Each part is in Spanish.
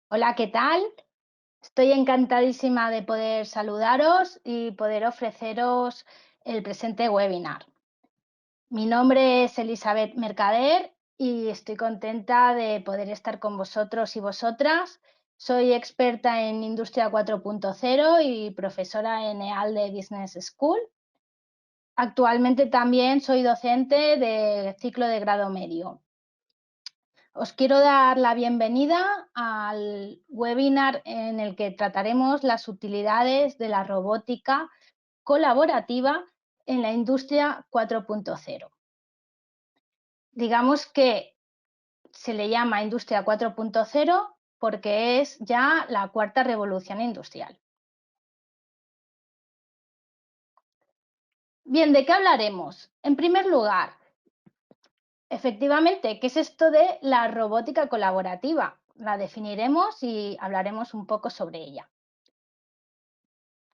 Hola, ¿qué tal? Estoy encantadísima de poder saludaros y poder ofreceros el presente webinar. Mi nombre es Elizabeth Mercader y estoy contenta de poder estar con vosotros y vosotras. Soy experta en Industria 4.0 y profesora en EALDE Business School. Actualmente también soy docente de ciclo de grado medio. Os quiero dar la bienvenida al webinar en el que trataremos las utilidades de la robótica colaborativa en la industria 4.0. Digamos que se le llama industria 4.0 porque es ya la cuarta revolución industrial. Bien, ¿de qué hablaremos? En primer lugar, efectivamente, ¿qué es esto de la robótica colaborativa? La definiremos y hablaremos un poco sobre ella.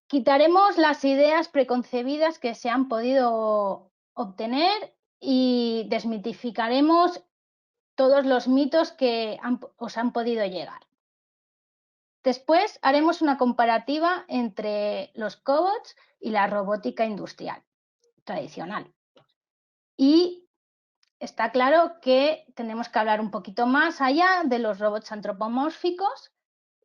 Quitaremos las ideas preconcebidas que se han podido obtener y desmitificaremos todos los mitos que os han podido llegar. Después haremos una comparativa entre los cobots y la robótica industrial tradicional. Y está claro que tenemos que hablar un poquito más allá de los robots antropomórficos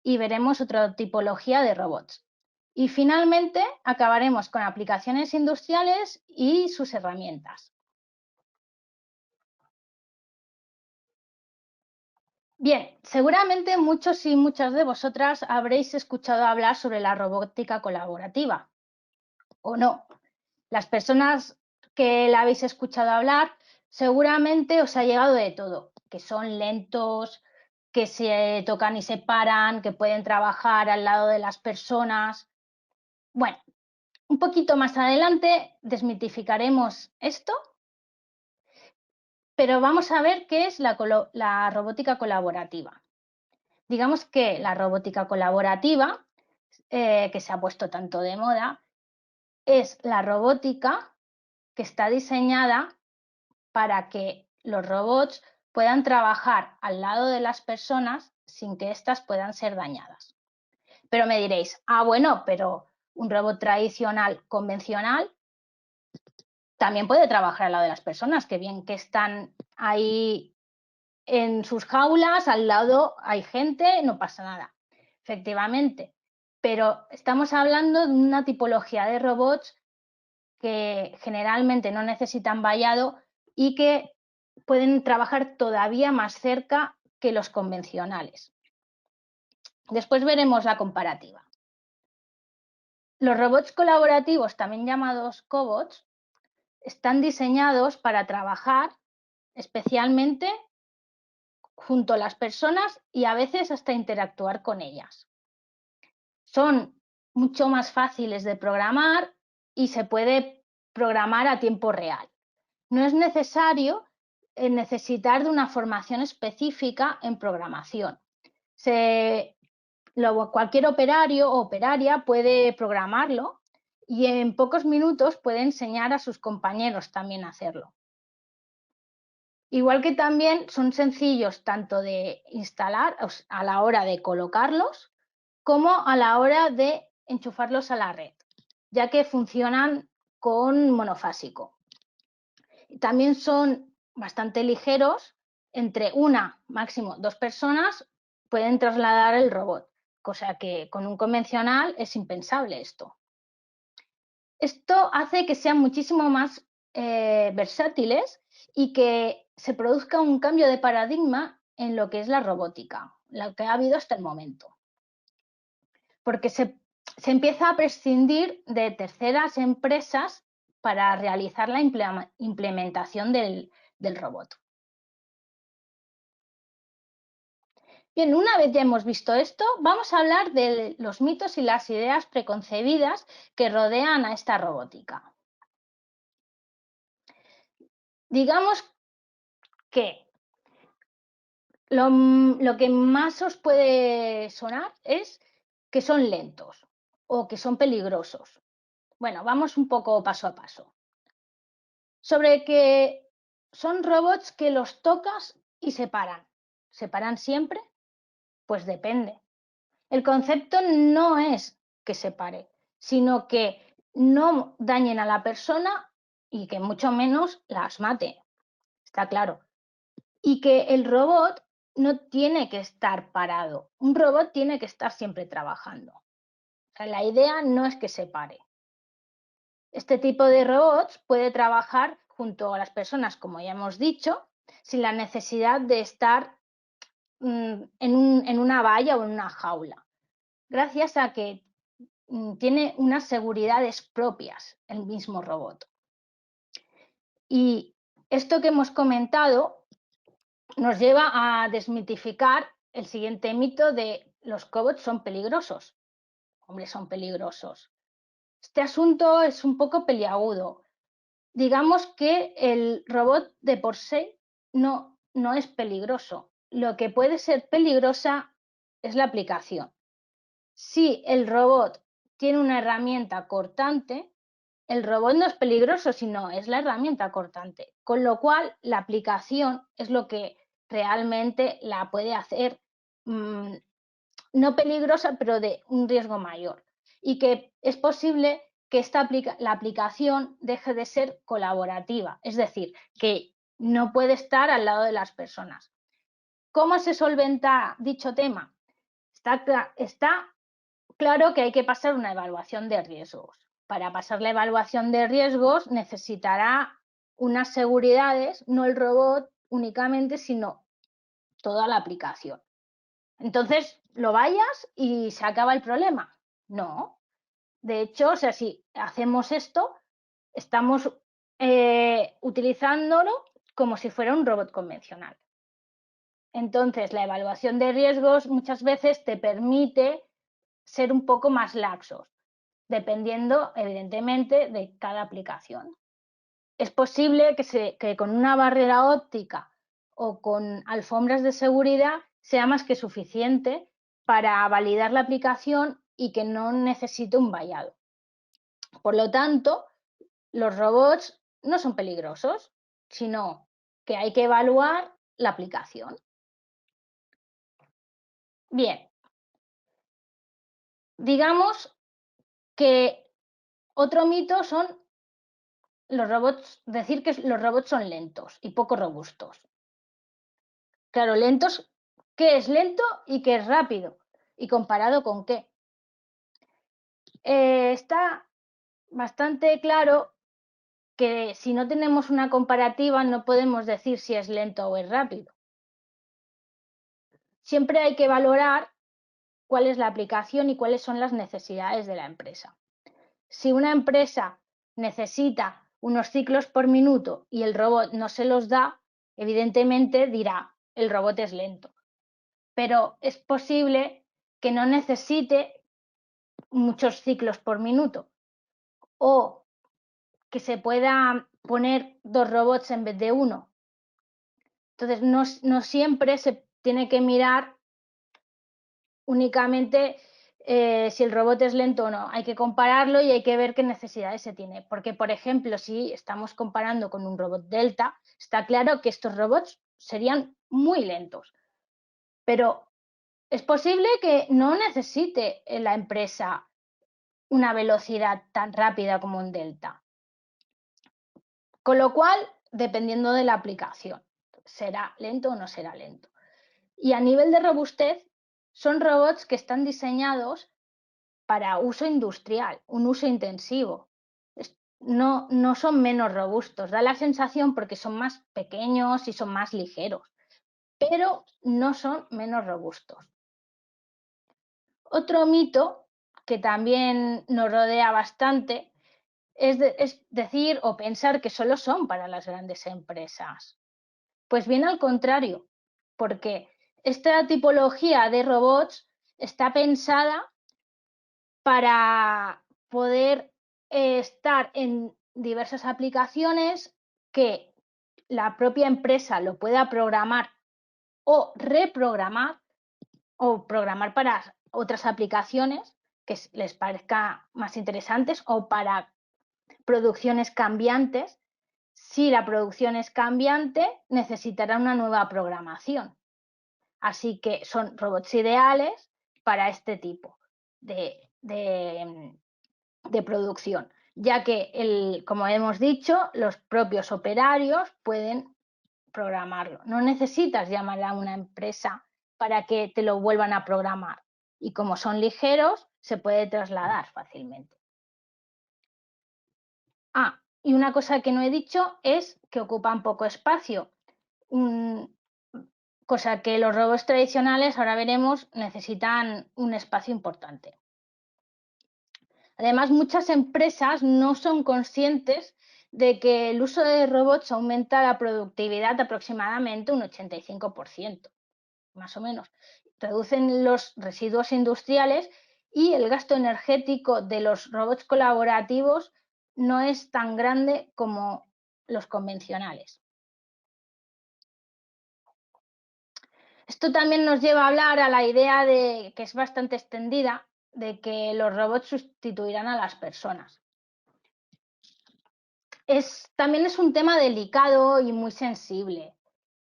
y veremos otra tipología de robots. Y finalmente acabaremos con aplicaciones industriales y sus herramientas. Bien, seguramente muchos y muchas de vosotras habréis escuchado hablar sobre la robótica colaborativa, ¿o no? Las personas que la habéis escuchado hablar seguramente os ha llegado de todo, que son lentos, que se tocan y se paran, que pueden trabajar al lado de las personas. Bueno, un poquito más adelante desmitificaremos esto, pero vamos a ver qué es la robótica colaborativa. Digamos que la robótica colaborativa, que se ha puesto tanto de moda, es la robótica que está diseñada para que los robots puedan trabajar al lado de las personas sin que éstas puedan ser dañadas. Pero me diréis, bueno, pero un robot tradicional, convencional, también puede trabajar al lado de las personas, que bien que están ahí en sus jaulas, al lado hay gente, no pasa nada. Efectivamente, pero estamos hablando de una tipología de robots que generalmente no necesitan vallado y que pueden trabajar todavía más cerca que los convencionales. Después veremos la comparativa. Los robots colaborativos, también llamados cobots, están diseñados para trabajar especialmente junto a las personas y a veces hasta interactuar con ellas. Son mucho más fáciles de programar y se puede programar a tiempo real. No es necesario necesitar de una formación específica en programación. Cualquier operario o operaria puede programarlo y en pocos minutos puede enseñar a sus compañeros también a hacerlo. Igual que también son sencillos tanto de instalar a la hora de colocarlos como a la hora de enchufarlos a la red, ya que funcionan con monofásico. También son bastante ligeros, entre una, máximo dos personas pueden trasladar el robot, cosa que con un convencional es impensable esto. Esto hace que sean muchísimo más versátiles y que se produzca un cambio de paradigma en lo que es la robótica, lo que ha habido hasta el momento. Porque se empieza a prescindir de terceras empresas para realizar la implementación del robot. Bien, una vez ya hemos visto esto, vamos a hablar de los mitos y las ideas preconcebidas que rodean a esta robótica. Digamos que lo que más os puede sonar es que son lentos o que son peligrosos. Bueno, vamos un poco paso a paso. Sobre que son robots que los tocas y se paran. ¿Se paran siempre? Pues depende. El concepto no es que separe, sino que no dañen a la persona y que mucho menos las mate, está claro. Y que el robot no tiene que estar parado, un robot tiene que estar siempre trabajando. O sea, la idea no es que separe. Este tipo de robots puede trabajar junto a las personas, como ya hemos dicho, sin la necesidad de estar en una valla o en una jaula, gracias a que tiene unas seguridades propias el mismo robot. Y esto que hemos comentado nos lleva a desmitificar el siguiente mito de los cobots son peligrosos. Hombre, son peligrosos. Este asunto es un poco peliagudo. Digamos que el robot de por sí no es peligroso. Lo que puede ser peligrosa es la aplicación. Si el robot tiene una herramienta cortante, el robot no es peligroso, sino es la herramienta cortante, con lo cual la aplicación es lo que realmente la puede hacer no peligrosa, pero de un riesgo mayor. Y que es posible que la aplicación deje de ser colaborativa, es decir, que no puede estar al lado de las personas. ¿Cómo se solventa dicho tema? Está claro que hay que pasar una evaluación de riesgos. Para pasar la evaluación de riesgos necesitará unas seguridades, no el robot únicamente, sino toda la aplicación. Entonces, ¿lo vayas y se acaba el problema? No. De hecho, o sea, si hacemos esto, estamos utilizándolo como si fuera un robot convencional. Entonces, la evaluación de riesgos muchas veces te permite ser un poco más laxos, dependiendo, evidentemente, de cada aplicación. Es posible que con una barrera óptica o con alfombras de seguridad sea más que suficiente para validar la aplicación y que no necesite un vallado. Por lo tanto, los robots no son peligrosos, sino que hay que evaluar la aplicación. Bien, digamos que otro mito son los robots, decir que los robots son lentos y poco robustos. Claro, lentos, ¿qué es lento y qué es rápido? ¿Y comparado con qué? Está bastante claro que si no tenemos una comparativa no podemos decir si es lento o es rápido. Siempre hay que valorar cuál es la aplicación y cuáles son las necesidades de la empresa. Si una empresa necesita unos ciclos por minuto y el robot no se los da, evidentemente dirá, el robot es lento. Pero es posible que no necesite muchos ciclos por minuto o que se pueda poner 2 robots en vez de uno. Entonces, no siempre se tiene que mirar únicamente si el robot es lento o no. Hay que compararlo y hay que ver qué necesidades se tiene. Porque, por ejemplo, si estamos comparando con un robot Delta, está claro que estos robots serían muy lentos. Pero es posible que no necesite la empresa una velocidad tan rápida como un Delta. Con lo cual, dependiendo de la aplicación, será lento o no será lento. Y a nivel de robustez, son robots que están diseñados para uso industrial, un uso intensivo. No son menos robustos, da la sensación porque son más pequeños y son más ligeros, pero no son menos robustos. Otro mito que también nos rodea bastante es decir o pensar que solo son para las grandes empresas. Pues bien al contrario, porque esta tipología de robots está pensada para poder estar en diversas aplicaciones, que la propia empresa lo pueda programar o reprogramar o programar para otras aplicaciones que les parezca más interesantes o para producciones cambiantes. Si la producción es cambiante, necesitará una nueva programación. Así que son robots ideales para este tipo de producción, ya que, como hemos dicho, los propios operarios pueden programarlo. No necesitas llamar a una empresa para que te lo vuelvan a programar. Y como son ligeros, se puede trasladar fácilmente. Y una cosa que no he dicho es que ocupan poco espacio. Cosa que los robots tradicionales, ahora veremos, necesitan un espacio importante. Además, muchas empresas no son conscientes de que el uso de robots aumenta la productividad aproximadamente un 85%, más o menos. Reducen los residuos industriales y el gasto energético de los robots colaborativos no es tan grande como los convencionales. Esto también nos lleva a hablar a la idea que es bastante extendida, de que los robots sustituirán a las personas. También es un tema delicado y muy sensible,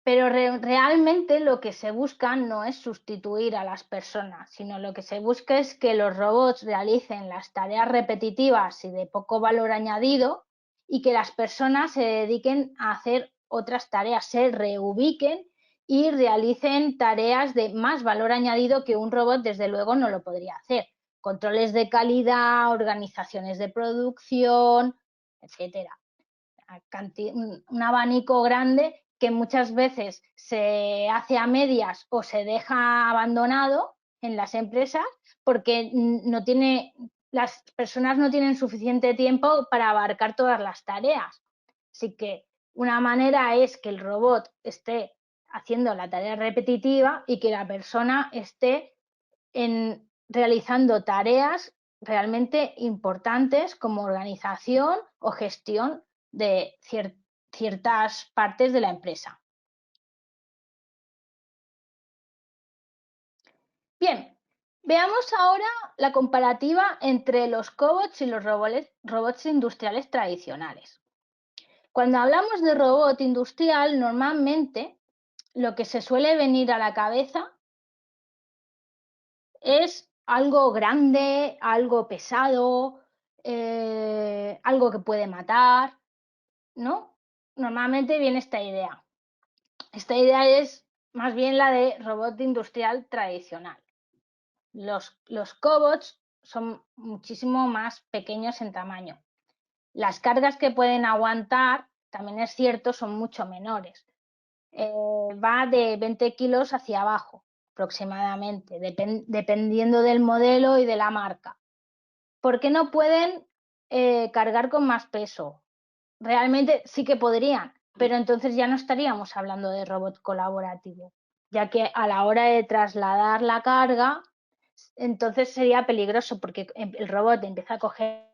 pero realmente lo que se busca no es sustituir a las personas, sino lo que se busca es que los robots realicen las tareas repetitivas y de poco valor añadido y que las personas se dediquen a hacer otras tareas, se reubiquen y realicen tareas de más valor añadido que un robot desde luego no lo podría hacer. Controles de calidad, organizaciones de producción, etcétera. Un abanico grande que muchas veces se hace a medias o se deja abandonado en las empresas porque las personas no tienen suficiente tiempo para abarcar todas las tareas. Así que una manera es que el robot esté haciendo la tarea repetitiva y que la persona esté realizando tareas realmente importantes como organización o gestión de ciertas partes de la empresa. Bien, veamos ahora la comparativa entre los cobots y los robots industriales tradicionales. Cuando hablamos de robot industrial, normalmente lo que se suele venir a la cabeza es algo grande, algo pesado, algo que puede matar, ¿no? Normalmente viene esta idea. Esta idea es más bien la de robot industrial tradicional. Los cobots son muchísimo más pequeños en tamaño. Las cargas que pueden aguantar, también es cierto, son mucho menores. Va de 20 kilos hacia abajo aproximadamente, dependiendo del modelo y de la marca. ¿Por qué no pueden cargar con más peso? Realmente sí que podrían, pero entonces ya no estaríamos hablando de robot colaborativo, ya que a la hora de trasladar la carga, entonces sería peligroso porque el robot empieza a coger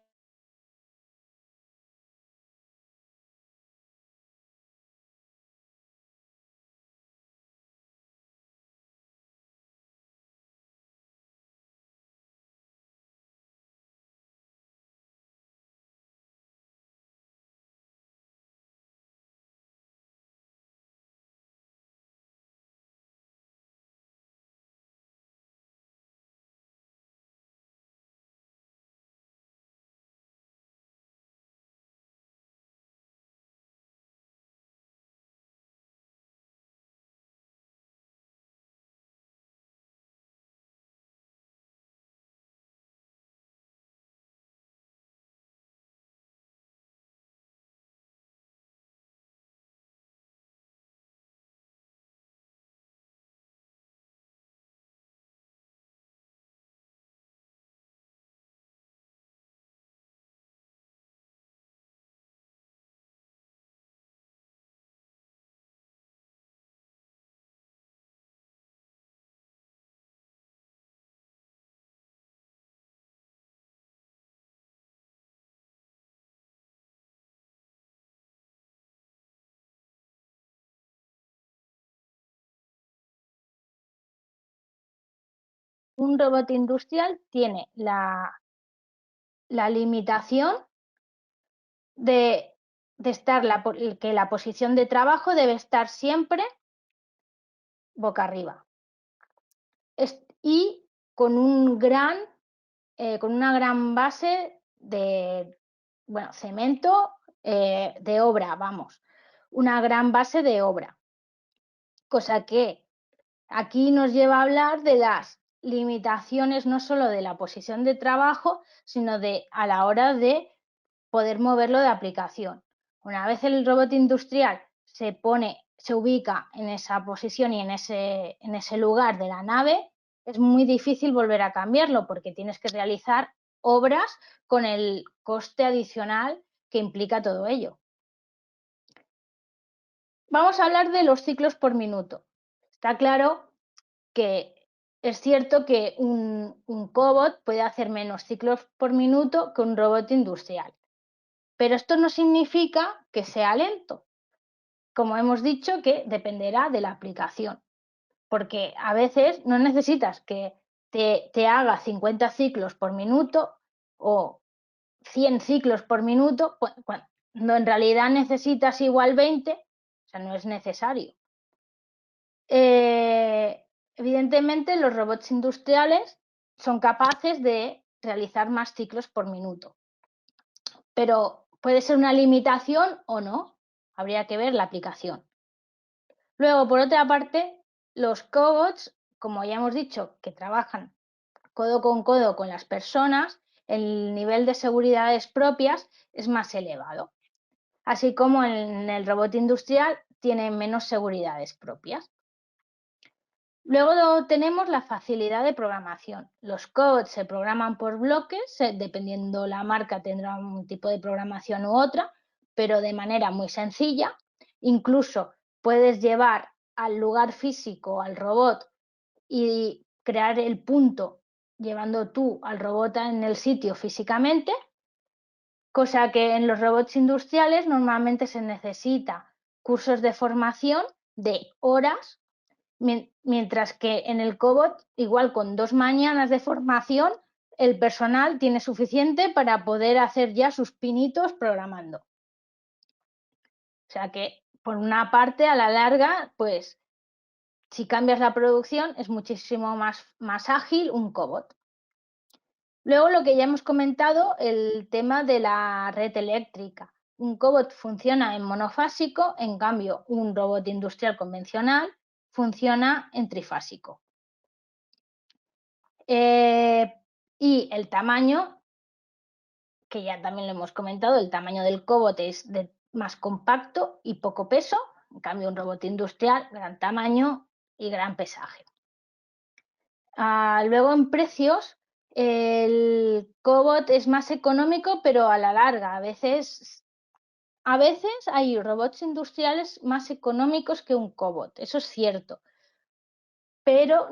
un robot industrial tiene la limitación de estar que la posición de trabajo debe estar siempre boca arriba. y con con una gran base de, bueno, cemento, de obra, vamos, una gran base de obra. Cosa que aquí nos lleva a hablar de las limitaciones no solo de la posición de trabajo, sino a la hora de poder moverlo de aplicación. Una vez el robot industrial se ubica en esa posición y en ese lugar de la nave, es muy difícil volver a cambiarlo porque tienes que realizar obras con el coste adicional que implica todo ello. Vamos a hablar de los ciclos por minuto. Está claro que es cierto que un cobot puede hacer menos ciclos por minuto que un robot industrial, pero esto no significa que sea lento. Como hemos dicho, que dependerá de la aplicación, porque a veces no necesitas que te haga 50 ciclos por minuto o 100 ciclos por minuto, cuando en realidad necesitas igual 20, o sea, no es necesario. Evidentemente, los robots industriales son capaces de realizar más ciclos por minuto, pero puede ser una limitación o no, habría que ver la aplicación. Luego, por otra parte, los cobots, como ya hemos dicho, que trabajan codo con las personas, el nivel de seguridades propias es más elevado, así como en el robot industrial tiene menos seguridades propias. Luego tenemos la facilidad de programación. Los cobots se programan por bloques, dependiendo la marca tendrá un tipo de programación u otra, pero de manera muy sencilla. Incluso puedes llevar al lugar físico al robot y crear el punto llevando tú al robot en el sitio físicamente, cosa que en los robots industriales normalmente se necesita cursos de formación de horas, mientras que en el cobot, igual con 2 mañanas de formación, el personal tiene suficiente para poder hacer ya sus pinitos programando. O sea que, por una parte, a la larga, pues si cambias la producción es muchísimo más ágil un cobot. Luego lo que ya hemos comentado, el tema de la red eléctrica. Un cobot funciona en monofásico, en cambio un robot industrial convencional funciona en trifásico. Y el tamaño, que ya también lo hemos comentado, el tamaño del cobot es más compacto y poco peso, en cambio un robot industrial, gran tamaño y gran pesaje. Luego en precios, el cobot es más económico, pero a la larga, a veces hay robots industriales más económicos que un cobot, eso es cierto, pero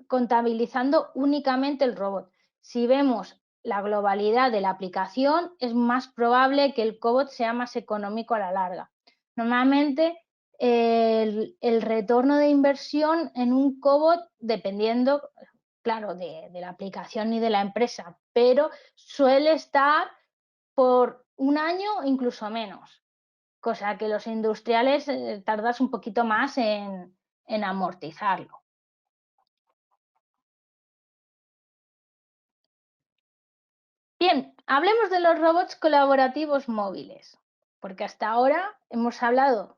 contabilizando únicamente el robot. Si vemos la globalidad de la aplicación, es más probable que el cobot sea más económico a la larga. Normalmente el retorno de inversión en un cobot, dependiendo, claro, de la aplicación y de la empresa, pero suele estar por un año, incluso menos, cosa que los industriales tardas un poquito más en amortizarlo. Bien, hablemos de los robots colaborativos móviles, porque hasta ahora hemos hablado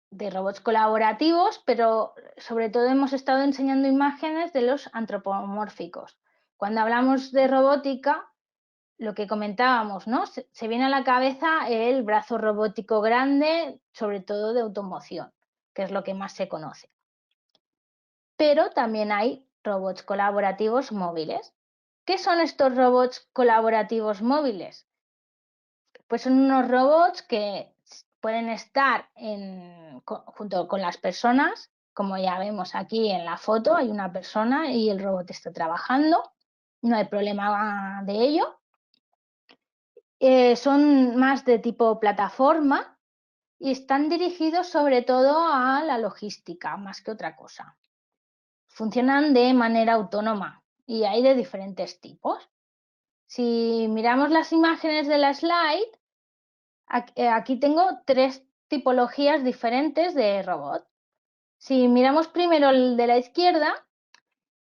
de robots colaborativos, pero sobre todo hemos estado enseñando imágenes de los antropomórficos. Cuando hablamos de robótica, lo que comentábamos, ¿no? Se viene a la cabeza el brazo robótico grande, sobre todo de automoción, que es lo que más se conoce. Pero también hay robots colaborativos móviles. ¿Qué son estos robots colaborativos móviles? Pues son unos robots que pueden estar junto con las personas, como ya vemos aquí en la foto, hay una persona y el robot está trabajando, no hay problema de ello. Son más de tipo plataforma y están dirigidos sobre todo a la logística, más que otra cosa. Funcionan de manera autónoma y hay de diferentes tipos. Si miramos las imágenes de la slide, aquí tengo 3 tipologías diferentes de robot. Si miramos primero el de la izquierda,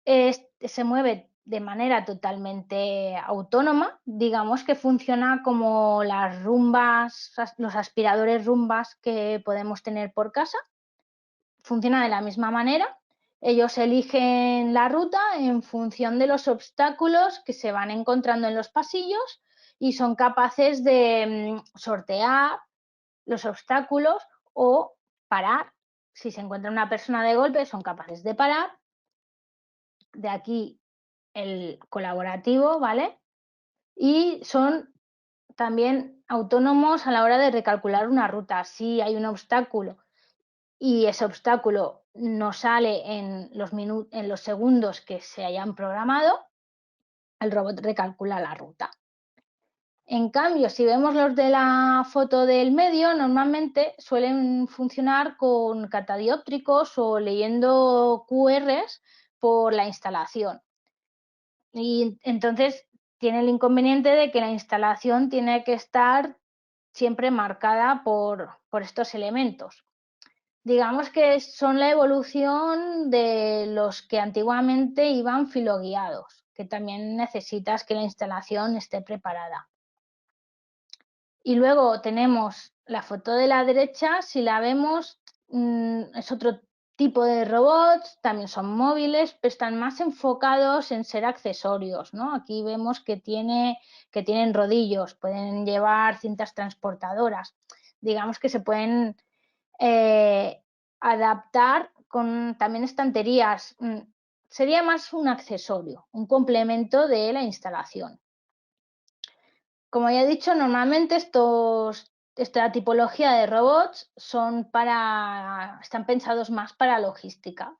se mueve de manera totalmente autónoma, digamos que funciona como las rumbas, los aspiradores rumbas que podemos tener por casa. Funciona de la misma manera. Ellos eligen la ruta en función de los obstáculos que se van encontrando en los pasillos y son capaces de sortear los obstáculos o parar. Si se encuentra una persona de golpe, son capaces de parar. De aquí el colaborativo, ¿vale? Y son también autónomos a la hora de recalcular una ruta. Si hay un obstáculo y ese obstáculo no sale en los segundos que se hayan programado, el robot recalcula la ruta. En cambio, si vemos los de la foto del medio, normalmente suelen funcionar con catadióptricos o leyendo QRs por la instalación. Y entonces tiene el inconveniente de que la instalación tiene que estar siempre marcada por estos elementos. Digamos que son la evolución de los que antiguamente iban filoguiados, que también necesitas que la instalación esté preparada. Y luego tenemos la foto de la derecha, si la vemos, es otro tipo de robots, también son móviles, pero están más enfocados en ser accesorios, ¿no? Aquí vemos que tienen rodillos, pueden llevar cintas transportadoras, digamos que se pueden adaptar con también estanterías. Sería más un accesorio, un complemento de la instalación. Como ya he dicho, normalmente esta tipología de robots están pensados más para logística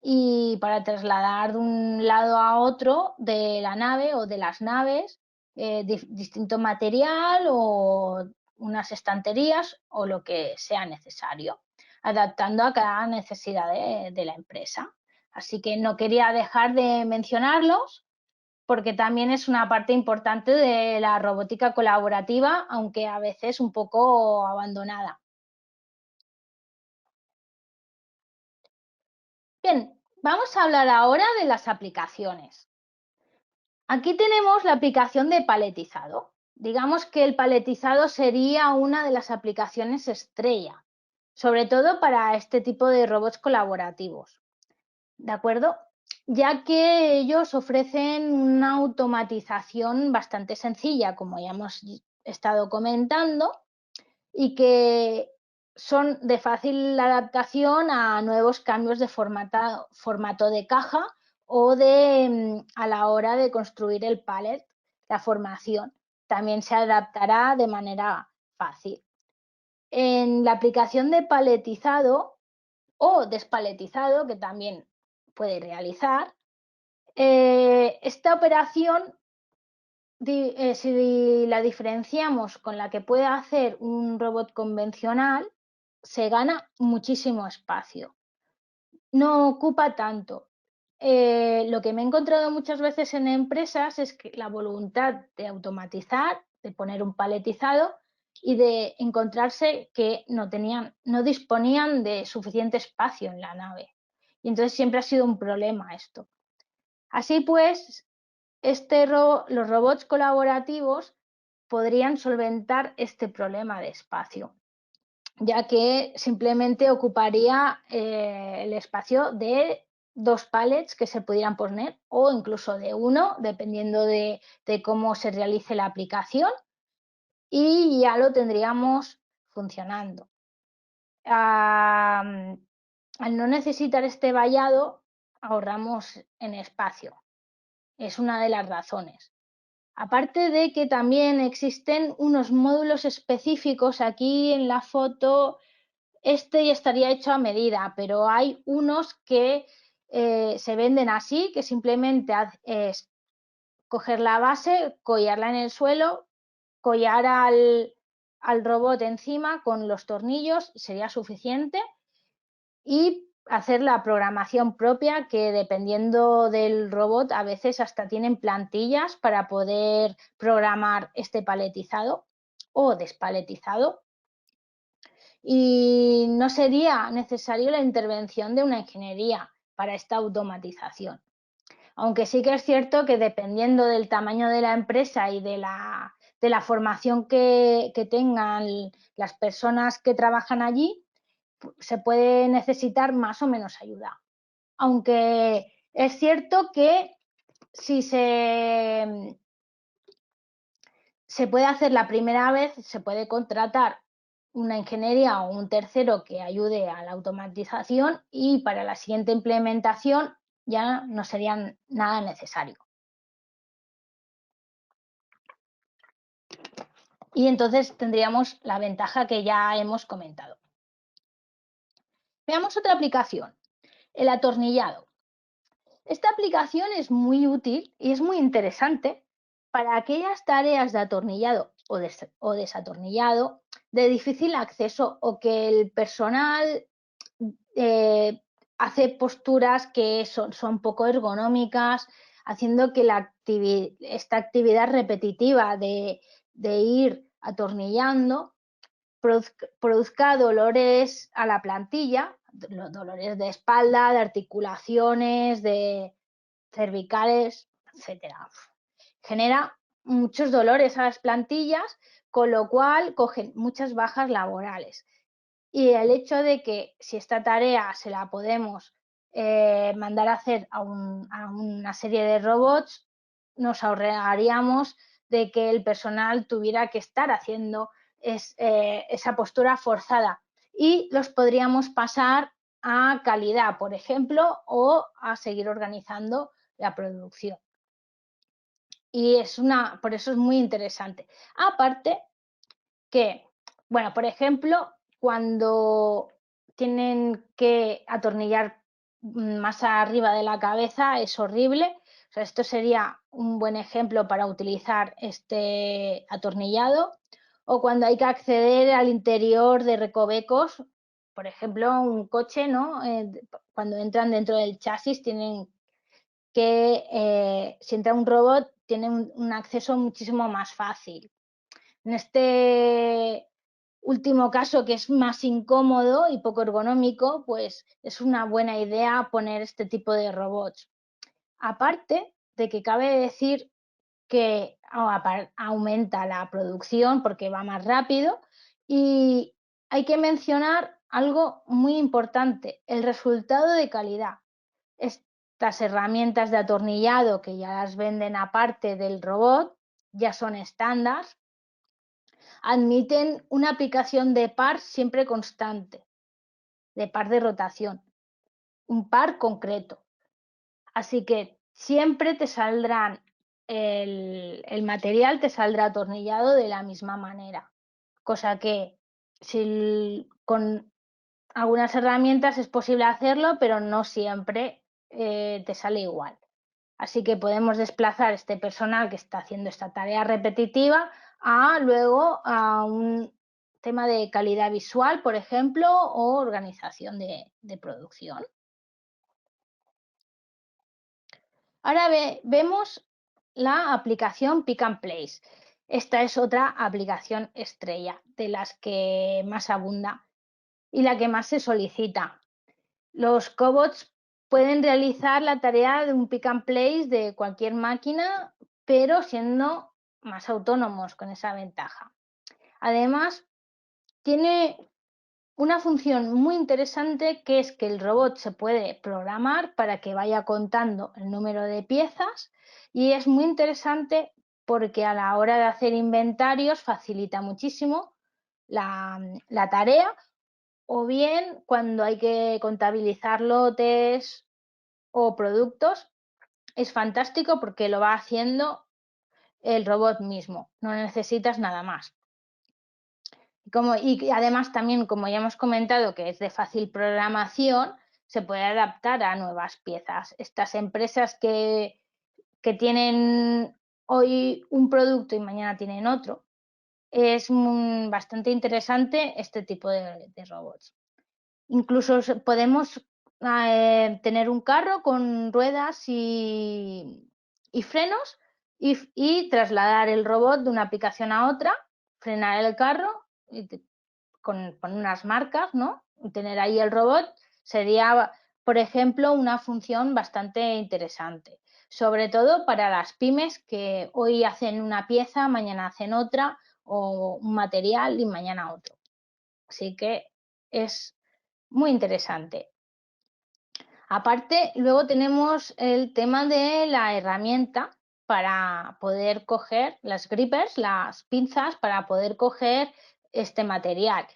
y para trasladar de un lado a otro de la nave o de las naves distinto material o unas estanterías o lo que sea necesario, adaptando a cada necesidad de la empresa. Así que no quería dejar de mencionarlos porque también es una parte importante de la robótica colaborativa, aunque a veces un poco abandonada. Bien, vamos a hablar ahora de las aplicaciones. Aquí tenemos la aplicación de paletizado. Digamos que el paletizado sería una de las aplicaciones estrella, sobre todo para este tipo de robots colaborativos. ¿De acuerdo? Ya que ellos ofrecen una automatización bastante sencilla, como ya hemos estado comentando, y que son de fácil adaptación a nuevos cambios de formato de caja o a la hora de construir el pallet, la formación. También se adaptará de manera fácil. En la aplicación de paletizado o despaletizado, que también puede realizar, esta operación, si la diferenciamos con la que puede hacer un robot convencional, se gana muchísimo espacio. No ocupa tanto. Lo que me he encontrado muchas veces en empresas es que la voluntad de automatizar, de poner un paletizado y de encontrarse que no disponían de suficiente espacio en la nave. Y entonces siempre ha sido un problema esto. Así pues, los robots colaborativos podrían solventar este problema de espacio, ya que simplemente ocuparía el espacio de 2 pallets que se pudieran poner o incluso de uno, dependiendo de cómo se realice la aplicación, y ya lo tendríamos funcionando. Al no necesitar este vallado, ahorramos en espacio. Es una de las razones. Aparte de que también existen unos módulos específicos aquí en la foto, este ya estaría hecho a medida, pero hay unos que se venden así, que simplemente es coger la base, collarla en el suelo, collar al robot encima con los tornillos, sería suficiente, y hacer la programación propia, que dependiendo del robot a veces hasta tienen plantillas para poder programar este paletizado o despaletizado, y no sería necesario la intervención de una ingeniería para esta automatización. Aunque sí que es cierto que dependiendo del tamaño de la empresa y de la formación que tengan las personas que trabajan allí, se puede necesitar más o menos ayuda. Aunque es cierto que si se puede hacer la primera vez, se puede contratar una ingeniería o un tercero que ayude a la automatización y para la siguiente implementación ya no sería nada necesario. Y entonces tendríamos la ventaja que ya hemos comentado. Veamos otra aplicación, el atornillado. Esta aplicación es muy útil y es muy interesante para aquellas tareas de atornillado o desatornillado de difícil acceso o que el personal hace posturas que son poco ergonómicas, haciendo que esta actividad repetitiva de ir atornillando produzca dolores a la plantilla, dolores de espalda, de articulaciones, de cervicales, etcétera. Genera muchos dolores a las plantillas, con lo cual cogen muchas bajas laborales. Y el hecho de que si esta tarea se la podemos mandar a hacer a una serie de robots, nos ahorraríamos de que el personal tuviera que estar haciendo esa postura forzada y los podríamos pasar a calidad, por ejemplo, o a seguir organizando la producción. Y por eso es muy interesante. Aparte que, bueno, por ejemplo, cuando tienen que atornillar más arriba de la cabeza es horrible. O sea, esto sería un buen ejemplo para utilizar este atornillado. O cuando hay que acceder al interior de recovecos, por ejemplo, un coche, ¿no? Cuando entran dentro del chasis tienen que, si entra un robot, tienen un acceso muchísimo más fácil. En este último caso, que es más incómodo y poco ergonómico, pues es una buena idea poner este tipo de robots. Aparte de que cabe decir que aumenta la producción porque va más rápido y hay que mencionar algo muy importante, el resultado de calidad. Estas herramientas de atornillado que ya las venden aparte del robot ya son estándar, admiten una aplicación de par siempre constante, de par de rotación, un par concreto. Así que siempre te saldrán, el material te saldrá atornillado de la misma manera, cosa que con algunas herramientas es posible hacerlo, pero no siempre te sale igual. Así que podemos desplazar este personal que está haciendo esta tarea repetitiva luego a un tema de calidad visual, por ejemplo, o organización de producción. Ahora vemos la aplicación Pick and Place. Esta es otra aplicación estrella de las que más abunda y la que más se solicita. Los cobots pueden realizar la tarea de un pick and place de cualquier máquina, pero siendo más autónomos con esa ventaja. Además, tiene una función muy interesante que es que el robot se puede programar para que vaya contando el número de piezas y es muy interesante porque a la hora de hacer inventarios facilita muchísimo la tarea, o bien cuando hay que contabilizar lotes o productos, es fantástico porque lo va haciendo el robot mismo, no necesitas nada más. Y además también, como ya hemos comentado, que es de fácil programación, se puede adaptar a nuevas piezas. Estas empresas que tienen hoy un producto y mañana tienen otro, es bastante interesante este tipo de robots. Incluso podemos tener un carro con ruedas y frenos y trasladar el robot de una aplicación a otra, frenar el carro con unas marcas, ¿no? Y tener ahí el robot sería por ejemplo, una función bastante interesante, sobre todo para las pymes que hoy hacen una pieza, mañana hacen otra, o un material y mañana otro. Así que es muy interesante. Aparte, luego tenemos el tema de la herramienta para poder coger las grippers, las pinzas, para poder coger este material.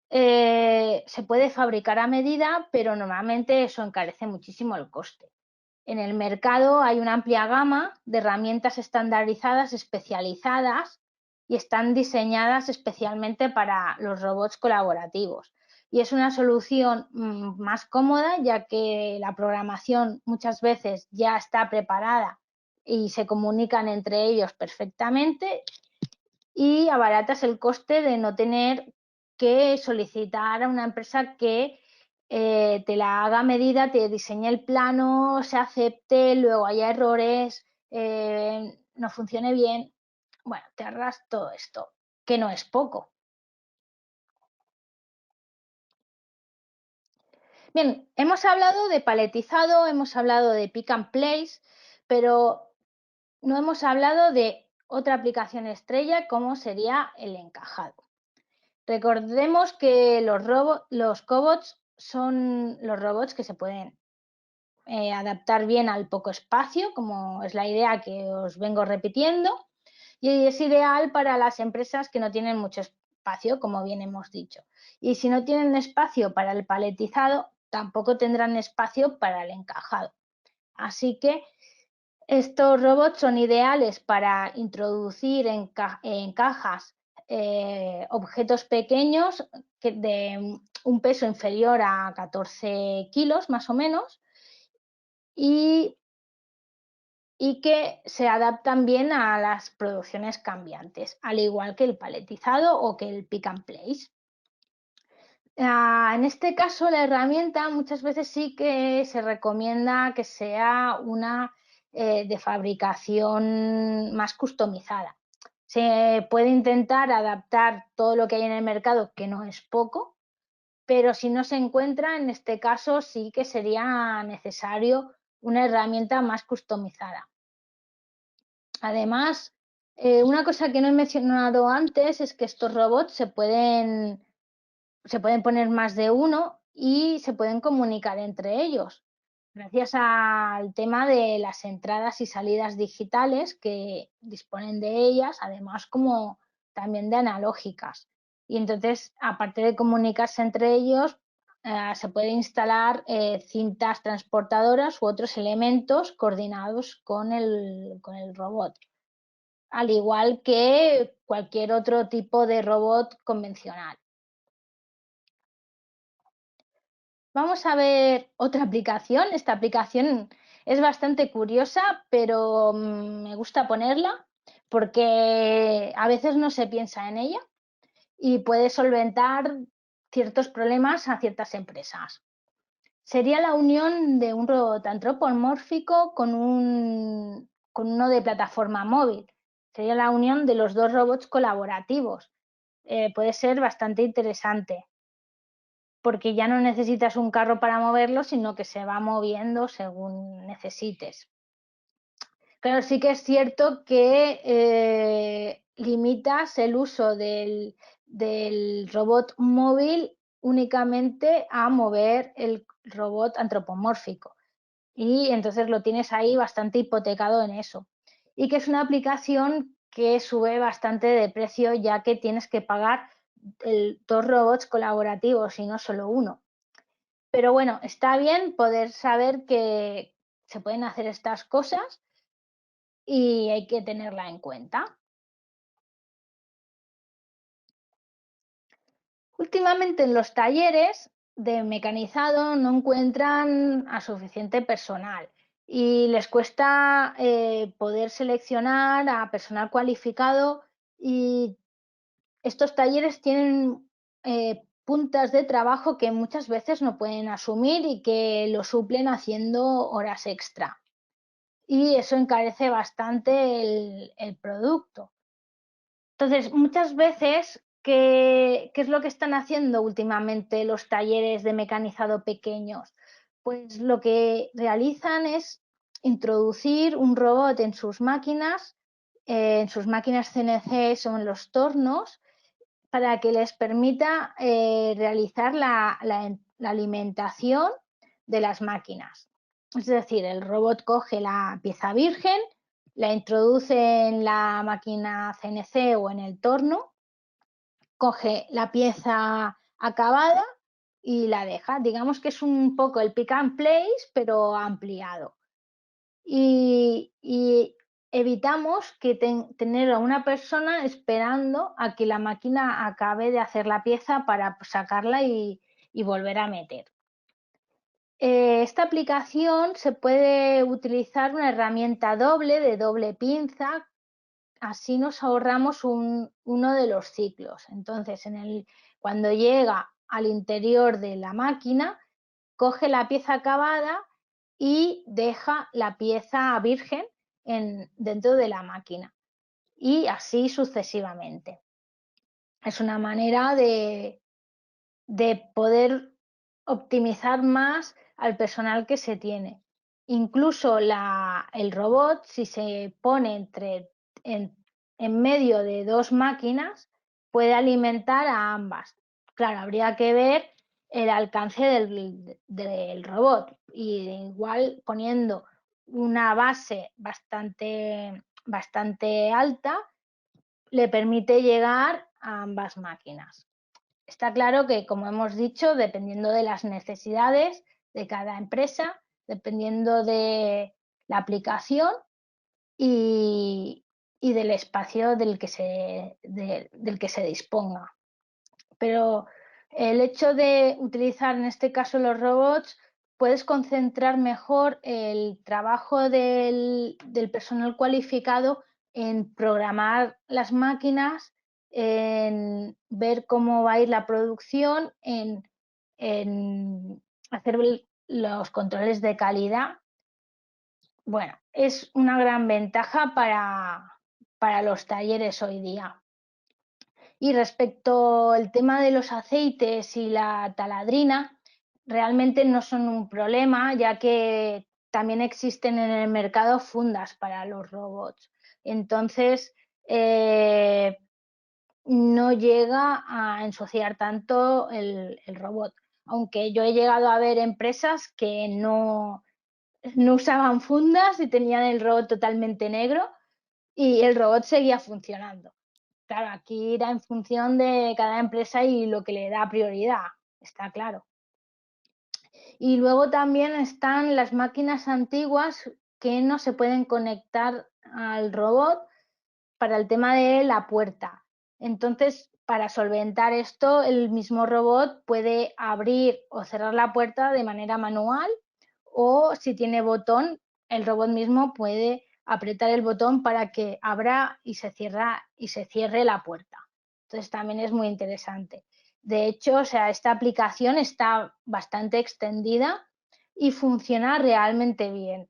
Se puede fabricar a medida, pero normalmente eso encarece muchísimo el coste. En el mercado hay una amplia gama de herramientas estandarizadas, especializadas, y están diseñadas especialmente para los robots colaborativos. Y es una solución más cómoda, ya que la programación muchas veces ya está preparada y se comunican entre ellos perfectamente, y abaratas el coste de no tener que solicitar a una empresa que te la haga a medida, te diseñe el plano, se acepte, luego haya errores, no funcione bien. Bueno, te ahorras todo esto, que no es poco. Bien, hemos hablado de paletizado, hemos hablado de pick and place, pero no hemos hablado de otra aplicación estrella como sería el encajado. Recordemos que los cobots son los robots que se pueden adaptar bien al poco espacio, como es la idea que os vengo repitiendo, y es ideal para las empresas que no tienen mucho espacio, como bien hemos dicho. Y si no tienen espacio para el paletizado, tampoco tendrán espacio para el encajado. Así que estos robots son ideales para introducir en cajas objetos pequeños de un peso inferior a 14 kilos más o menos, y, y que se adaptan bien a las producciones cambiantes, al igual que el paletizado o que el pick and place. En este caso, la herramienta muchas veces sí que se recomienda que sea una de fabricación más customizada. Se puede intentar adaptar todo lo que hay en el mercado, que no es poco, pero si no se encuentra, en este caso sí que sería necesario una herramienta más customizada. Además, una cosa que no he mencionado antes es que estos robots se pueden poner más de uno y se pueden comunicar entre ellos, gracias al tema de las entradas y salidas digitales que disponen de ellas, además como también de analógicas. Y entonces, aparte de comunicarse entre ellos, se puede instalar cintas transportadoras u otros elementos coordinados con el robot, al igual que cualquier otro tipo de robot convencional. Vamos a ver otra aplicación. Esta aplicación es bastante curiosa, pero me gusta ponerla porque a veces no se piensa en ella y puede solventar ciertos problemas a ciertas empresas. Sería la unión de un robot antropomórfico con uno de plataforma móvil. Sería la unión de los dos robots colaborativos. Puede ser bastante interesante, porque ya no necesitas un carro para moverlo, sino que se va moviendo según necesites. Claro, sí que es cierto que limitas el uso del robot móvil únicamente a mover el robot antropomórfico, y entonces lo tienes ahí bastante hipotecado en eso. Y que es una aplicación que sube bastante de precio, ya que tienes que pagar dos robots colaborativos y no solo uno. Pero bueno, está bien poder saber que se pueden hacer estas cosas y hay que tenerla en cuenta. Últimamente en los talleres de mecanizado no encuentran a suficiente personal y les cuesta poder seleccionar a personal cualificado, y estos talleres tienen puntas de trabajo que muchas veces no pueden asumir y que lo suplen haciendo horas extra. Y eso encarece bastante el producto. Entonces, muchas veces, ¿qué es lo que están haciendo últimamente los talleres de mecanizado pequeños? Pues lo que realizan es introducir un robot en sus máquinas CNC son los tornos, para que les permita realizar la alimentación de las máquinas. Es decir, el robot coge la pieza virgen, la introduce en la máquina CNC o en el torno, coge la pieza acabada y la deja. Digamos que es un poco el pick and place, pero ampliado. Y evitamos que tener a una persona esperando a que la máquina acabe de hacer la pieza para sacarla y volver a meter. Esta aplicación se puede utilizar una herramienta doble, de doble pinza, así nos ahorramos uno de los ciclos. Entonces, cuando llega al interior de la máquina, coge la pieza acabada y deja la pieza virgen dentro de la máquina, y así sucesivamente. Es una manera de poder optimizar más al personal que se tiene. Incluso el robot, si se pone en medio de dos máquinas, puede alimentar a ambas. Claro, habría que ver el alcance del robot, y igual poniendo una base bastante alta le permite llegar a ambas máquinas. Está claro que, como hemos dicho, dependiendo de las necesidades de cada empresa, dependiendo de la aplicación y del espacio del que se disponga. Pero el hecho de utilizar en este caso los robots, puedes concentrar mejor el trabajo del personal cualificado en programar las máquinas, en ver cómo va a ir la producción, en hacer los controles de calidad. Bueno, es una gran ventaja para los talleres hoy día. Y respecto al tema de los aceites y la taladrina, realmente no son un problema, ya que también existen en el mercado fundas para los robots. Entonces, no llega a ensuciar tanto el robot. Aunque yo he llegado a ver empresas que no usaban fundas y tenían el robot totalmente negro y el robot seguía funcionando. Claro, aquí irá en función de cada empresa y lo que le da prioridad, está claro. Y luego también están las máquinas antiguas que no se pueden conectar al robot para el tema de la puerta. Entonces, para solventar esto, el mismo robot puede abrir o cerrar la puerta de manera manual, o si tiene botón, el robot mismo puede apretar el botón para que abra y se cierre la puerta. Entonces también es muy interesante. De hecho, o sea, esta aplicación está bastante extendida y funciona realmente bien.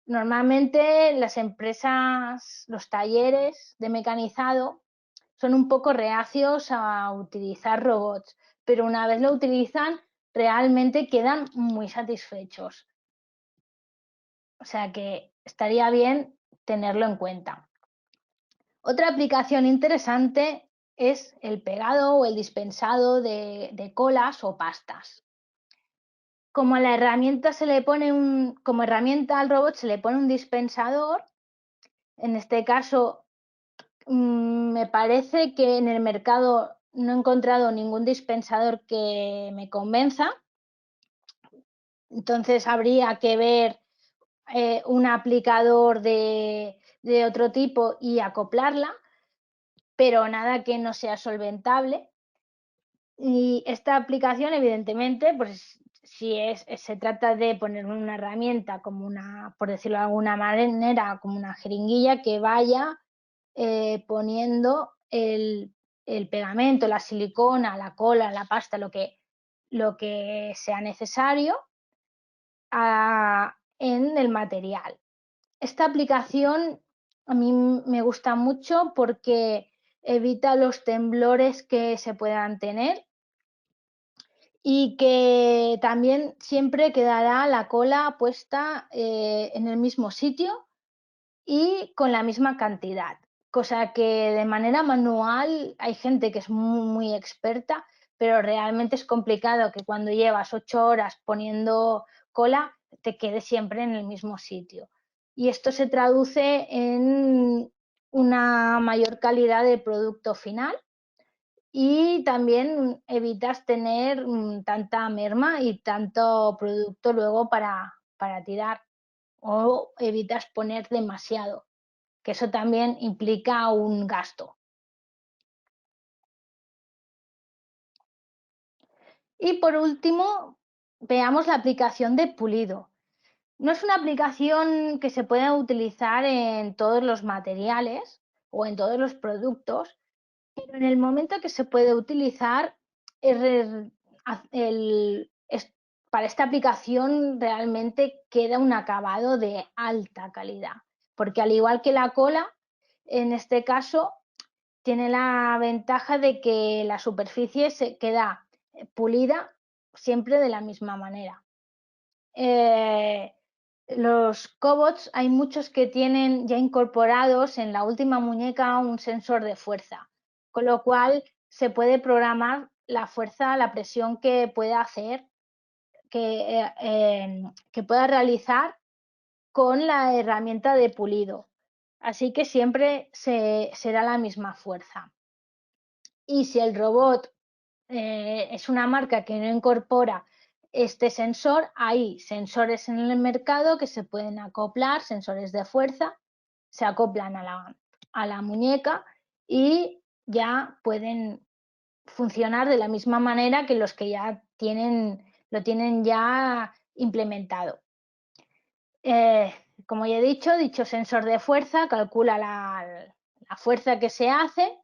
Normalmente las empresas, los talleres de mecanizado son un poco reacios a utilizar robots, pero una vez lo utilizan realmente quedan muy satisfechos. O sea que estaría bien tenerlo en cuenta. Otra aplicación interesante es el pegado o el dispensado de colas o pastas. Como a la herramienta como herramienta al robot se le pone un dispensador, en este caso me parece que en el mercado no he encontrado ningún dispensador que me convenza. Entonces habría que ver un aplicador de otro tipo y acoplarla, pero nada que no sea solventable. Y esta aplicación, evidentemente, pues si se trata de poner una herramienta como por decirlo de alguna manera, como una jeringuilla que vaya poniendo el pegamento, la silicona, la cola, la pasta, lo que sea necesario en el material. Esta aplicación a mí me gusta mucho porque evita los temblores que se puedan tener y que también siempre quedará la cola puesta en el mismo sitio y con la misma cantidad. Cosa que de manera manual hay gente que es muy experta, pero realmente es complicado que cuando llevas 8 horas poniendo cola te quede siempre en el mismo sitio. Y esto se traduce en una mayor calidad del producto final y también evitas tener tanta merma y tanto producto luego para tirar, o evitas poner demasiado, que eso también implica un gasto. Y por último, veamos la aplicación de pulido. No es una aplicación que se pueda utilizar en todos los materiales o en todos los productos, pero en el momento que se puede utilizar, para esta aplicación realmente queda un acabado de alta calidad, porque al igual que la cola, en este caso tiene la ventaja de que la superficie se queda pulida siempre de la misma manera. Eh, los cobots hay muchos que tienen ya incorporados en la última muñeca un sensor de fuerza, con lo cual se puede programar la fuerza, la presión que pueda hacer, que pueda realizar con la herramienta de pulido. Así que siempre será la misma fuerza. Y si el robot es una marca que no incorpora este sensor, hay sensores en el mercado que se pueden acoplar, sensores de fuerza, se acoplan a la muñeca y ya pueden funcionar de la misma manera que los que ya lo tienen ya implementado. Como ya he dicho, dicho sensor de fuerza calcula la fuerza que se hace,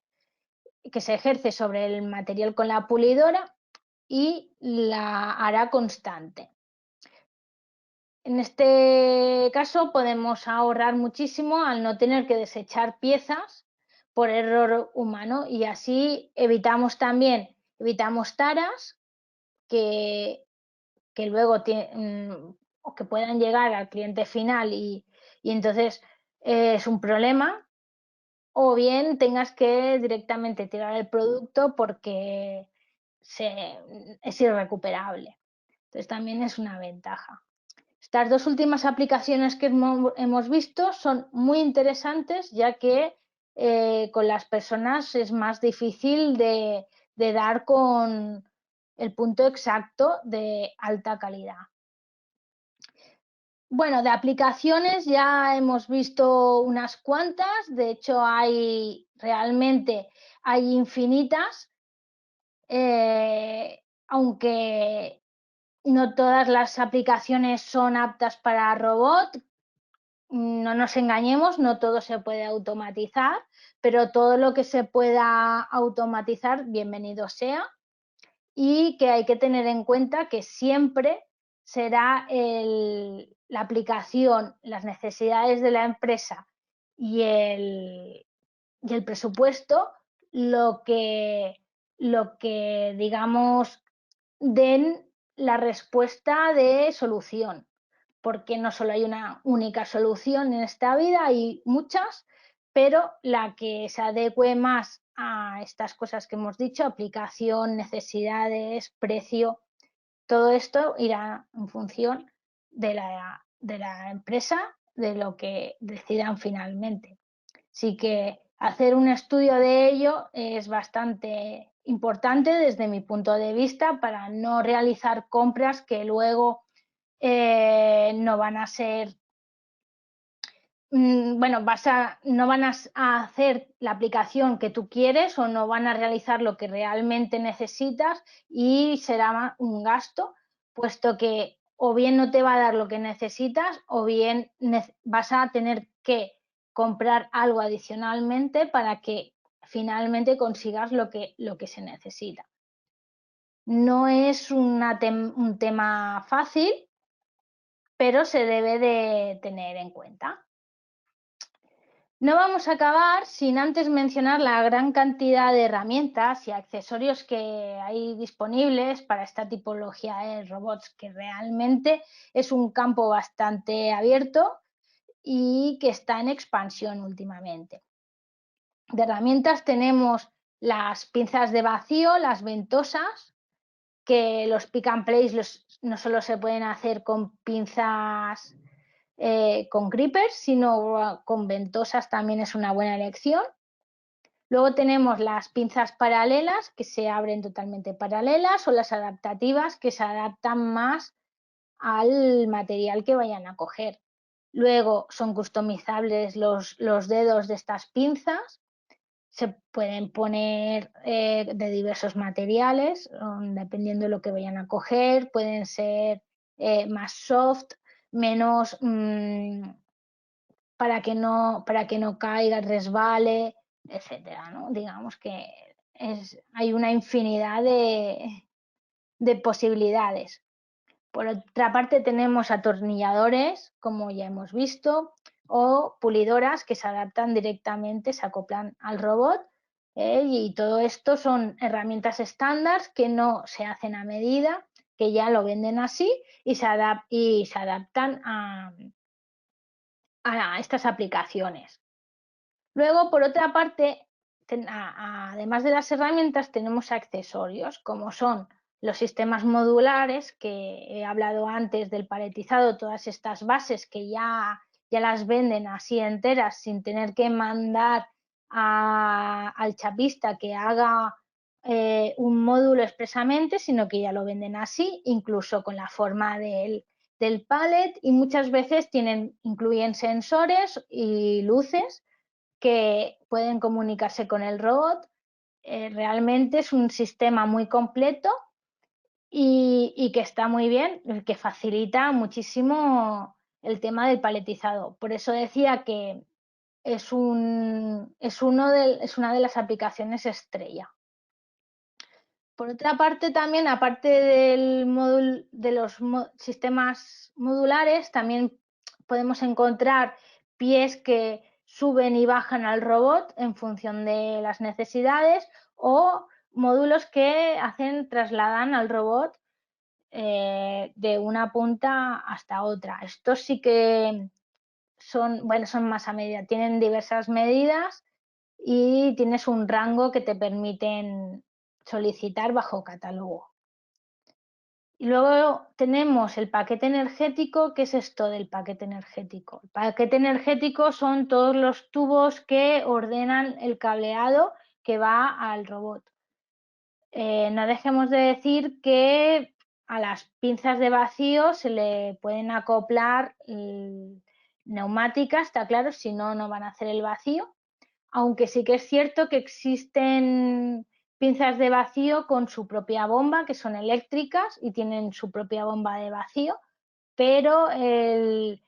que se ejerce sobre el material con la pulidora y la hará constante. En este caso podemos ahorrar muchísimo al no tener que desechar piezas por error humano y así evitamos taras que, que luego o que puedan llegar al cliente final y entonces es un problema, o bien tengas que directamente tirar el producto porque es irrecuperable. Entonces también es una ventaja. Estas dos últimas aplicaciones que hemos visto son muy interesantes, ya que con las personas es más difícil de dar con el punto exacto de alta calidad. Bueno, de aplicaciones ya hemos visto unas cuantas, de hecho realmente hay infinitas, aunque no todas las aplicaciones son aptas para robot. No nos engañemos, no todo se puede automatizar, pero todo lo que se pueda automatizar, bienvenido sea, y que hay que tener en cuenta que siempre será la aplicación, las necesidades de la empresa y el presupuesto lo que digamos den la respuesta de solución, porque no solo hay una única solución en esta vida, hay muchas, pero la que se adecue más a estas cosas que hemos dicho, aplicación, necesidades, precio, todo esto irá en función de la empresa, de lo que decidan finalmente. Así que hacer un estudio de ello es bastante importante desde mi punto de vista para no realizar compras que luego no van a ser, bueno, no van a hacer la aplicación que tú quieres o no van a realizar lo que realmente necesitas y será un gasto, puesto que o bien no te va a dar lo que necesitas o bien vas a tener que comprar algo adicionalmente para que finalmente consigas lo que se necesita. No es un tema fácil, pero se debe de tener en cuenta. No vamos a acabar sin antes mencionar la gran cantidad de herramientas y accesorios que hay disponibles para esta tipología de robots, que realmente es un campo bastante abierto y que está en expansión últimamente. De herramientas tenemos las pinzas de vacío, las ventosas, que los pick and place no solo se pueden hacer con pinzas con grippers, sino con ventosas también es una buena elección. Luego tenemos las pinzas paralelas, que se abren totalmente paralelas, o las adaptativas, que se adaptan más al material que vayan a coger. Luego son customizables los dedos de estas pinzas, se pueden poner de diversos materiales, dependiendo de lo que vayan a coger, pueden ser más soft, menos para que no caiga, resbale, etcétera, ¿no? Digamos que hay una infinidad de posibilidades. Por otra parte tenemos atornilladores, como ya hemos visto, o pulidoras que se adaptan directamente, se acoplan al robot, y todo esto son herramientas estándar que no se hacen a medida, que ya lo venden así y se adaptan a estas aplicaciones. Luego, por otra parte, además de las herramientas, tenemos accesorios, como son los sistemas modulares, que he hablado antes del paletizado, todas estas bases que ya las venden así enteras, sin tener que mandar al chapista que haga un módulo expresamente, sino que ya lo venden así, incluso con la forma del pallet, y muchas veces incluyen sensores y luces que pueden comunicarse con el robot. Realmente es un sistema muy completo y que está muy bien, que facilita muchísimo el tema del paletizado. Por eso decía que es una de las aplicaciones estrella. Por otra parte, también, aparte de los sistemas modulares, también podemos encontrar pies que suben y bajan al robot en función de las necesidades, o módulos que trasladan al robot de una punta hasta otra. Estos sí que son más a medida, tienen diversas medidas y tienes un rango que te permiten solicitar bajo catálogo. Y luego tenemos el paquete energético. ¿Qué es esto del paquete energético? El paquete energético son todos los tubos que ordenan el cableado que va al robot. No dejemos de decir que a las pinzas de vacío se le pueden acoplar neumáticas, está claro, si no, no van a hacer el vacío. Aunque sí que es cierto que existen pinzas de vacío con su propia bomba, que son eléctricas y tienen su propia bomba de vacío, pero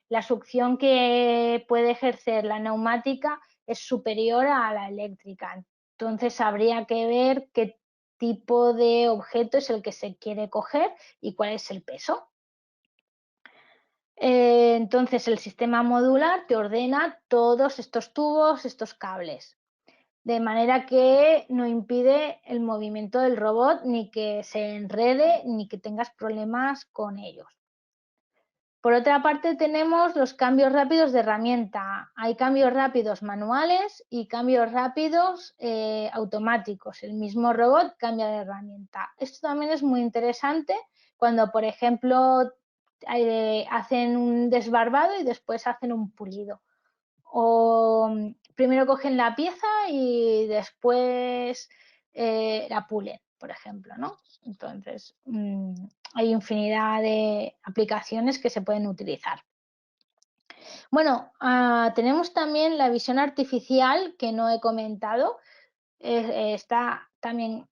la succión que puede ejercer la neumática es superior a la eléctrica. Entonces habría que ver qué tipo de objeto es el que se quiere coger y cuál es el peso. Entonces el sistema modular te ordena todos estos tubos, estos cables, de manera que no impide el movimiento del robot, ni que se enrede, ni que tengas problemas con ellos. Por otra parte, tenemos los cambios rápidos de herramienta. Hay cambios rápidos manuales y cambios rápidos automáticos. El mismo robot cambia de herramienta. Esto también es muy interesante cuando, por ejemplo, hacen un desbarbado y después hacen un pulido. O primero cogen la pieza y después la pulen, por ejemplo, ¿no? Entonces, hay infinidad de aplicaciones que se pueden utilizar. Bueno, tenemos también la visión artificial, que no he comentado. Está también,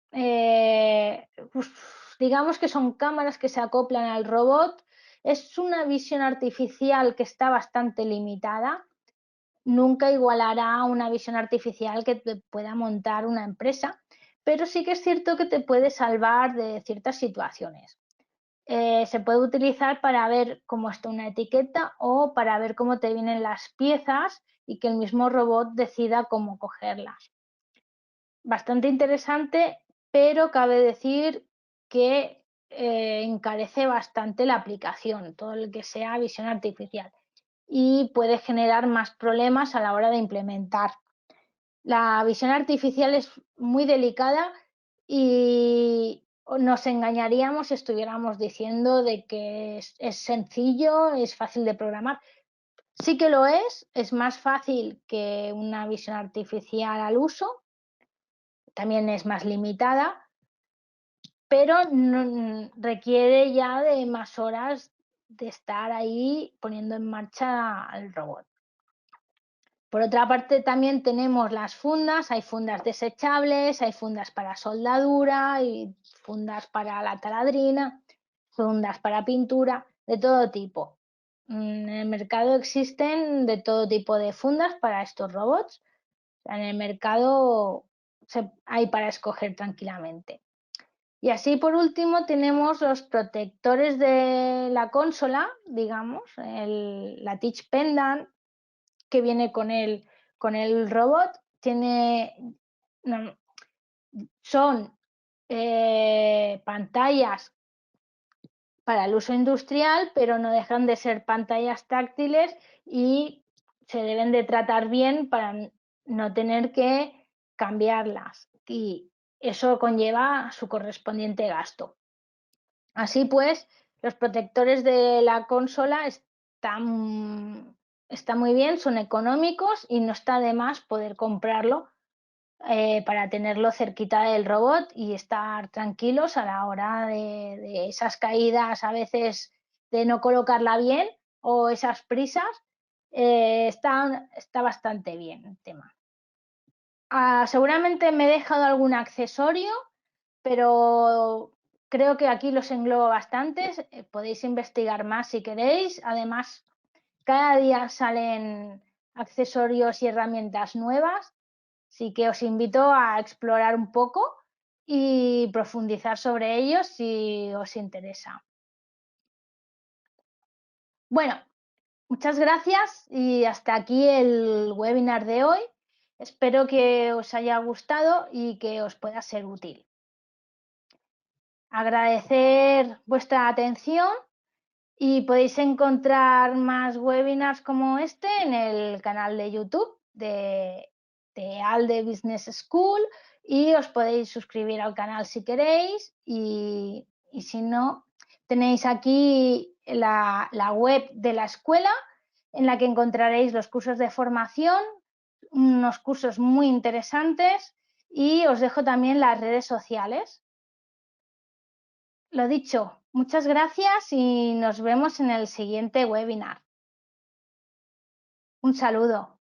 pues, digamos que son cámaras que se acoplan al robot. Es una visión artificial que está bastante limitada. Nunca igualará a una visión artificial que te pueda montar una empresa, pero sí que es cierto que te puede salvar de ciertas situaciones. Se puede utilizar para ver cómo está una etiqueta o para ver cómo te vienen las piezas y que el mismo robot decida cómo cogerlas. Bastante interesante, pero cabe decir que encarece bastante la aplicación, todo lo que sea visión artificial, y puede generar más problemas a la hora de implementar. La visión artificial es muy delicada y nos engañaríamos si estuviéramos diciendo de que es sencillo, es fácil de programar. Sí que lo es más fácil que una visión artificial al uso, también es más limitada, pero requiere ya de más horas de estar ahí poniendo en marcha al robot. Por otra parte, también tenemos las fundas, hay fundas desechables, hay fundas para soldadura, hay fundas para la taladrina, fundas para pintura, de todo tipo. En el mercado existen de todo tipo de fundas para estos robots. En el mercado hay para escoger tranquilamente. Y así por último tenemos los protectores de la consola, digamos, la Teach Pendant, que viene con el robot. Son pantallas para el uso industrial, pero no dejan de ser pantallas táctiles y se deben de tratar bien para no tener que cambiarlas. Y eso conlleva su correspondiente gasto. Así pues, los protectores de la consola están muy bien, son económicos y no está de más poder comprarlo para tenerlo cerquita del robot y estar tranquilos a la hora de esas caídas a veces de no colocarla bien o esas prisas. Está bastante bien el tema. Seguramente me he dejado algún accesorio, pero creo que aquí los englobo bastantes. Podéis investigar más si queréis. Además, cada día salen accesorios y herramientas nuevas, así que os invito a explorar un poco y profundizar sobre ellos si os interesa. Bueno, muchas gracias y hasta aquí el webinar de hoy. Espero que os haya gustado y que os pueda ser útil. Agradecer vuestra atención y podéis encontrar más webinars como este en el canal de YouTube de ALDE Business School y os podéis suscribir al canal si queréis y si no, tenéis aquí la web de la escuela en la que encontraréis los cursos de formación, unos cursos muy interesantes y os dejo también las redes sociales. Lo dicho, muchas gracias y nos vemos en el siguiente webinar. Un saludo.